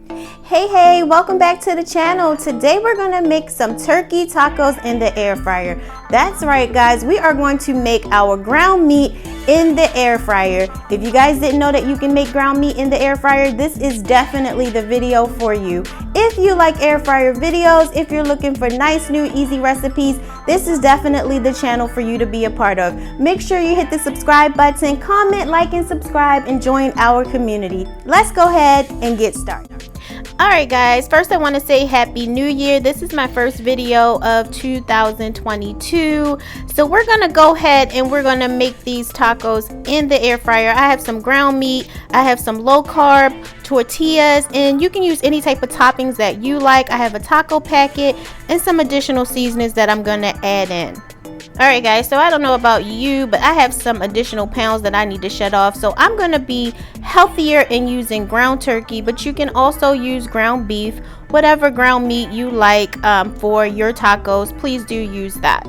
Hey, welcome back to the channel. Today we're gonna make some turkey tacos in the air fryer. That's right, guys, we are going to make our ground meat in the air fryer. If you guys didn't know that you can make ground meat in the air fryer, this is definitely the video for you. If you like air fryer videos, if you're looking for nice, new, easy recipes, this is definitely the channel for you to be a part of. Make sure you hit the subscribe button, comment, like, and subscribe, and join our community. Let's go ahead and get started. Alright guys, first I want to say Happy New Year. This is my first video of 2022. So we're going to go ahead and we're going to make these tacos in the air fryer. I have some ground meat, I have some low carb tortillas, and you can use any type of toppings that you like. I have a taco packet and some additional seasonings that I'm going to add in. Alright guys, so I don't know about you, but I have some additional pounds that I need to shed off. So I'm going to be healthier in using ground turkey, but you can also use ground beef, whatever ground meat you like for your tacos. Please do use that.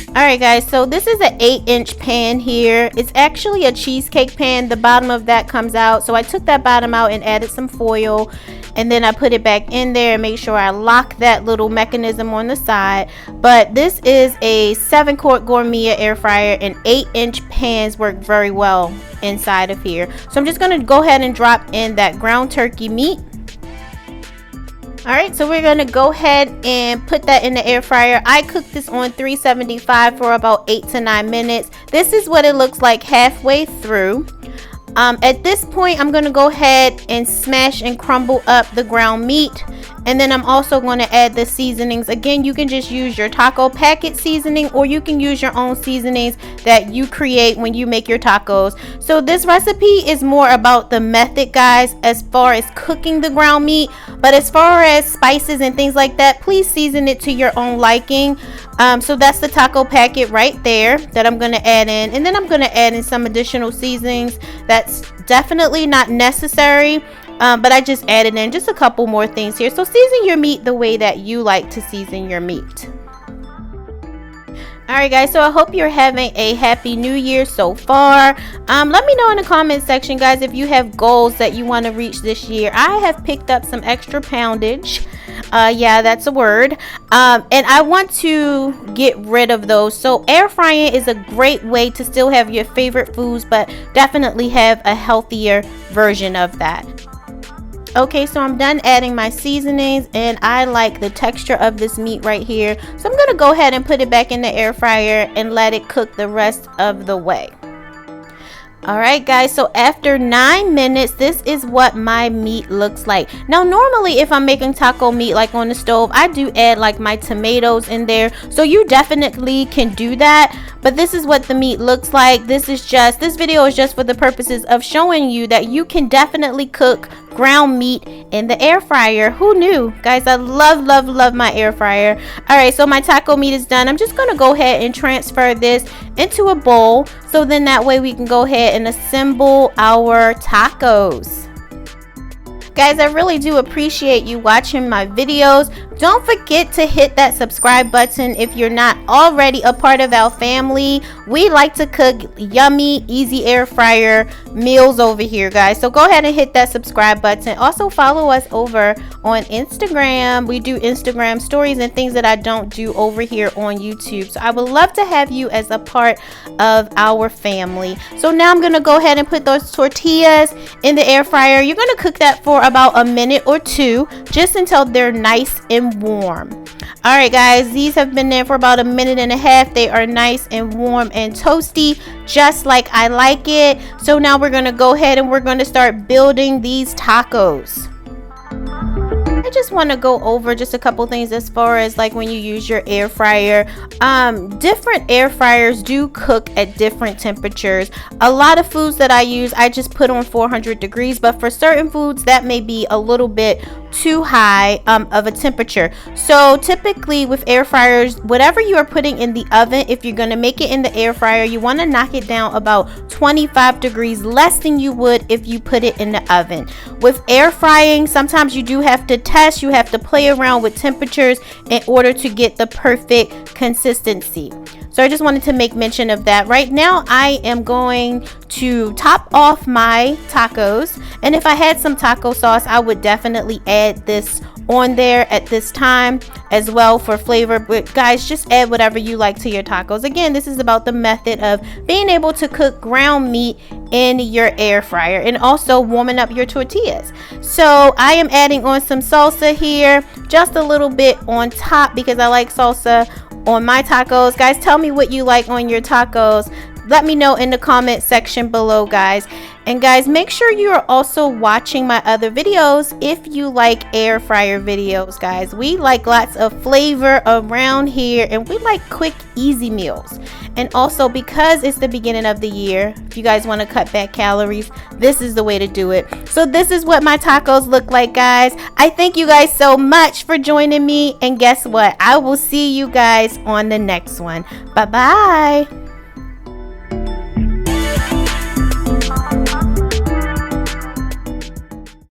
Alright guys, so this is an 8-inch pan here. It's actually a cheesecake pan. The bottom of that comes out. So I took that bottom out and added some foil. And then I put it back in there and make sure I lock that little mechanism on the side. But this is a 7-quart Gourmia air fryer, and 8-inch pans work very well inside of here. So I'm just going to go ahead and drop in that ground turkey meat. Alright, so we're going to go ahead and put that in the air fryer. I cooked this on 375 for about 8 to 9 minutes. This is what it looks like halfway through. At this point, I'm going to go ahead and smash and crumble up the ground meat. And then I'm also going to add the seasonings. Again, you can just use your taco packet seasoning, or you can use your own seasonings that you create when you make your tacos. So this recipe is more about the method, guys, as far as cooking the ground meat. But as far as spices and things like that, please season it to your own liking. So that's the taco packet right there that I'm going to add in. And then I'm going to add in some additional seasonings. That's definitely not necessary. But I just added in just a couple more things here. So season your meat the way that you like to season your meat. Alright guys, so I hope you're having a happy new year so far. Let me know in the comment section, guys, if you have goals that you want to reach this year. I have picked up some extra poundage. Yeah, that's a word. And I want to get rid of those. So air frying is a great way to still have your favorite foods, but definitely have a healthier version of that. Okay, so I'm done adding my seasonings, and I like the texture of this meat right here. So I'm going to go ahead and put it back in the air fryer and let it cook the rest of the way. Alright guys, so after 9 minutes, this is what my meat looks like. Now normally if I'm making taco meat like on the stove, I do add like my tomatoes in there. So you definitely can do that. But this is what the meat looks like. This video is just for the purposes of showing you that you can definitely cook ground meat in the air fryer. Who knew? Guys, I love my air fryer. Alright, so my taco meat is done. I'm just going to go ahead and transfer this into a bowl, so then that way we can go ahead and assemble our tacos. Guys, I really do appreciate you watching my videos. Don't forget to hit that subscribe button if you're not already a part of our family. We like to cook yummy, easy air fryer meals over here, guys. So go ahead and hit that subscribe button. Also follow us over on Instagram. We do Instagram stories and things that I don't do over here on YouTube. So I would love to have you as a part of our family. So now I'm going to go ahead and put those tortillas in the air fryer. You're going to cook that for about a minute or two, just until they're nice and warm. Alright guys, these have been there for about a minute and a half. They are nice and warm and toasty, just like I like it. So now we're going to go ahead and we're going to start building these tacos. I just want to go over just a couple things as far as like when you use your air fryer. Different air fryers do cook at different temperatures. A lot of foods that I use, I just put on 400 degrees, but for certain foods that may be a little bit too high of a temperature. So typically with air fryers, whatever you are putting in the oven, if you're going to make it in the air fryer, you want to knock it down about 25 degrees less than you would if you put it in the oven. With air frying, sometimes you do have to test, you have to play around with temperatures in order to get the perfect consistency. So I just wanted to make mention of that. Right now I am going to top off my tacos, and if I had some taco sauce, I would definitely add this on there at this time as well for flavor. But guys, just add whatever you like to your tacos. Again, this is about the method of being able to cook ground meat in your air fryer and also warming up your tortillas. So I am adding on some salsa here, just a little bit on top because I like salsa on my tacos. Guys, tell me what you like on your tacos. Let me know in the comment section below, guys. And guys, make sure you are also watching my other videos if you like air fryer videos, guys. We like lots of flavor around here, and we like quick, easy meals. And also, because it's the beginning of the year, if you guys want to cut back calories, this is the way to do it. So this is what my tacos look like, guys. I thank you guys so much for joining me, and guess what? I will see you guys on the next one. Bye-bye.